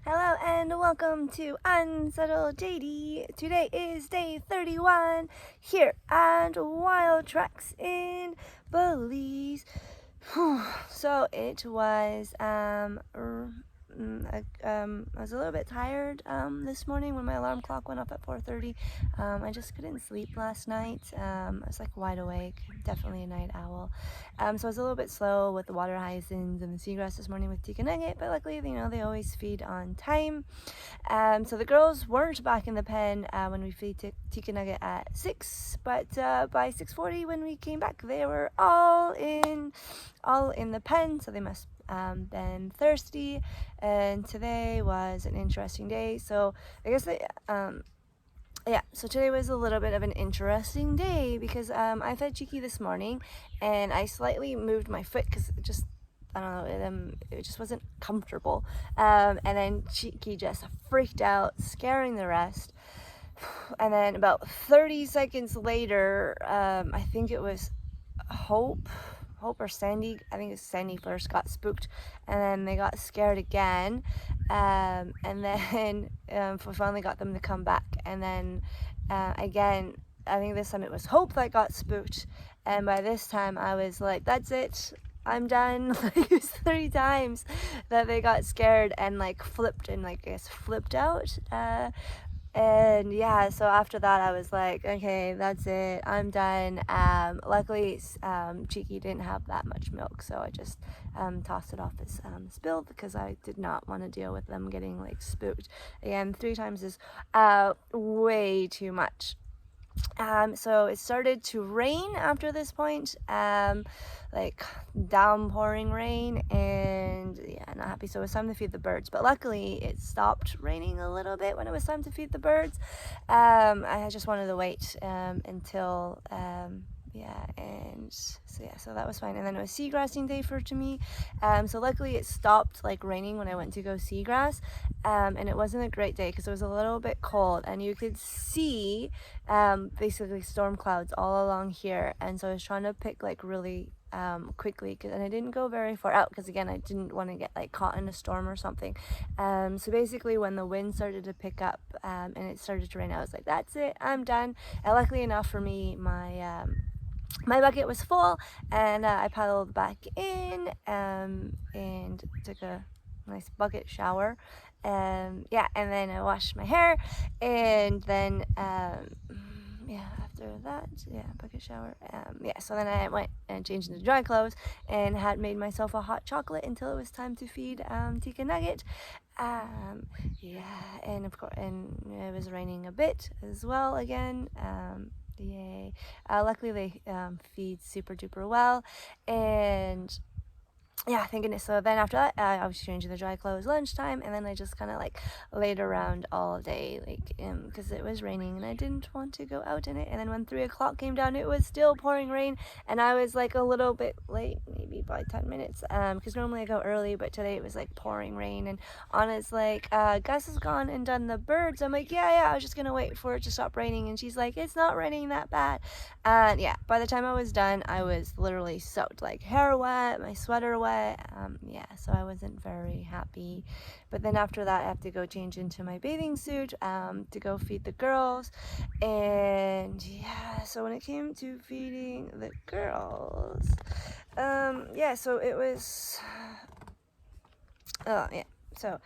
Hello and welcome to Unsettled JD. Today is day 31 here at Wild Tracks in Belize. So it was I was a little bit tired this morning when my alarm clock went off at 4:30. I just couldn't sleep last night. I was like wide awake, definitely a night owl. So I was a little bit slow with the water hyacinths and the seagrass this morning with Tika Nugget, but luckily, they always feed on time. So the girls weren't back in the pen when we feed Tika Nugget at 6, but by 6:40 when we came back, they were all in the pen, so they must been thirsty. And today was an interesting day, so I guess so today was a little bit of an interesting day because I fed Cheeky this morning and I slightly moved my foot because I don't know, it just wasn't comfortable. And then Cheeky just freaked out, scaring the rest. And then about 30 seconds later, I think it was Hope or Sandy. I think it's Sandy first got spooked, and then they got scared again, and then we finally got them to come back, and then again, I think this time it was Hope that got spooked, and by this time I was like, that's it, I'm done. Like, it was 3 times that they got scared and like flipped and like I guess flipped out. And yeah, so after that I was like, okay, that's it, I'm done. Luckily, Cheeky didn't have that much milk, so I just tossed it off as spilled because I did not want to deal with them getting like spooked. Again, 3 times is way too much. So it started to rain after this point, like downpouring rain, and yeah, not happy. So it was time to feed the birds, but luckily it stopped raining a little bit when it was time to feed the birds. I just wanted to wait until so that was fine. And then it was seagrassing day for to me. So luckily it stopped like raining when I went to go seagrass, and it wasn't a great day because it was a little bit cold, and you could see basically storm clouds all along here. And so I was trying to pick like really quickly, and I didn't go very far out because again I didn't want to get like caught in a storm or something. So basically when the wind started to pick up and it started to rain, I was like, that's it, I'm done. And luckily enough for me, my bucket was full, and I paddled back in and took a nice bucket shower. And then I washed my hair, and then after that, bucket shower. So then I went and changed into dry clothes and had made myself a hot chocolate until it was time to feed Tika Nugget. And of course, and it was raining a bit as well again. Yay. Luckily they feed super duper well, and thank goodness. So then after that, I was changing the dry clothes lunchtime, and then I just kind of like laid around all day, like because it was raining and I didn't want to go out in it. And then when 3 o'clock came down, it was still pouring rain, and I was like a little bit late, maybe by 10 minutes, because normally I go early, but today it was like pouring rain. And Anna's like, Gus has gone and done the birds. I'm like, yeah, I was just gonna wait for it to stop raining, and she's like, it's not raining that bad. And by the time I was done, I was literally soaked, like hair wet, my sweater wet. So I wasn't very happy. But then after that, I have to go change into my bathing suit to go feed the girls. And so when it came to feeding the girls, so it was, So,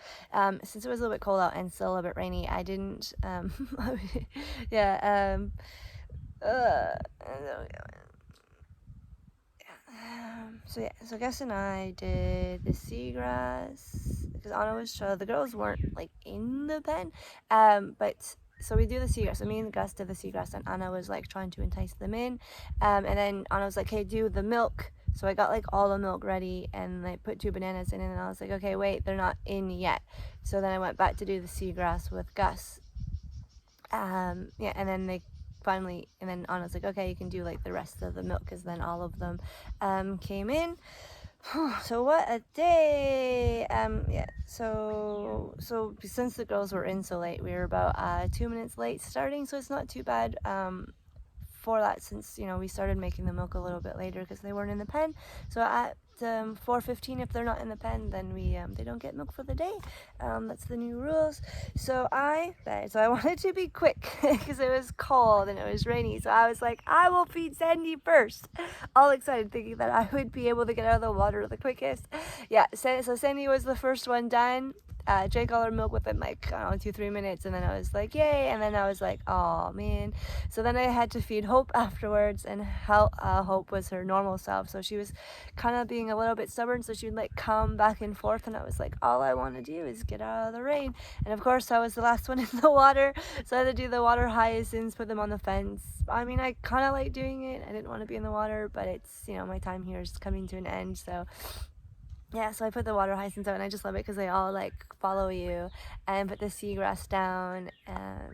since it was a little bit cold out and still a little bit rainy, I didn't, so Gus and I did the seagrass because Anna was the girls weren't like in the pen, but so we do the seagrass. So me and Gus did the seagrass, and Anna was like trying to entice them in, and then Anna was like, "Hey, do the milk." So I got like all the milk ready, and I put 2 bananas in it, and I was like, "Okay, wait, they're not in yet." So then I went back to do the seagrass with Gus, and then they finally, and then Anna's like, okay, you can do like the rest of the milk, because then all of them came in. So what a day. So since the girls were in so late, we were about 2 minutes late starting, so it's not too bad for that, since we started making the milk a little bit later because they weren't in the pen. So at 4:15. If they're not in the pen, then they don't get milk for the day. That's the new rules. So I wanted to be quick because it was cold and it was rainy. So I was like, I will feed Sandy first. All excited, thinking that I would be able to get out of the water the quickest. Yeah, so Sandy was the first one done. Drank all her milk within like, I don't know, 2-3 minutes, and then I was like, yay, and then I was like, oh man. So then I had to feed Hope afterwards, and Hope was her normal self, so she was kind of being a little bit stubborn, so she'd like come back and forth, and I was like, all I want to do is get out of the rain. And of course I was the last one in the water, so I had to do the water hyacinths, put them on the fence. I mean, I kind of like doing it. I didn't want to be in the water, but it's, my time here is coming to an end, so yeah, so I put the water hyacinths out, and I just love it because they all like follow you, and put the seagrass down. Yeah,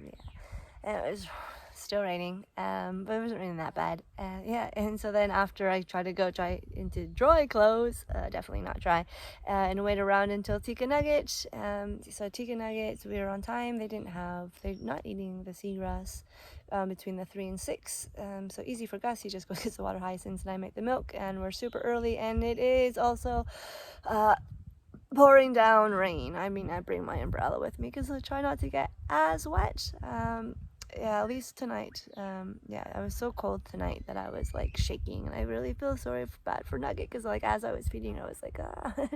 and it was still raining, but it wasn't raining that bad. Yeah, and so then after I tried to go dry into dry clothes, definitely not dry, and wait around until Tika Nugget. So Tika Nuggets, we were on time. They're not eating the seagrass. Between the 3 and 6, so easy for Gus. He just goes gets the water hyacinths, and I make the milk, and we're super early, and it is also pouring down rain. I mean, I bring my umbrella with me because I try not to get as wet. Yeah, at least tonight. Yeah, I was so cold tonight that I was like shaking, and I really feel bad for Nugget because like as I was feeding her, I was like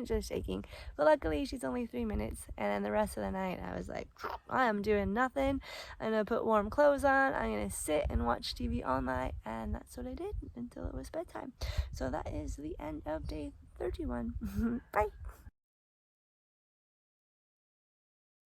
just shaking. But luckily she's only 3 minutes, and then the rest of the night I was like, I am doing nothing. I'm gonna put warm clothes on. I'm gonna sit and watch TV all night, and that's what I did until it was bedtime. So that is the end of day 31. Bye.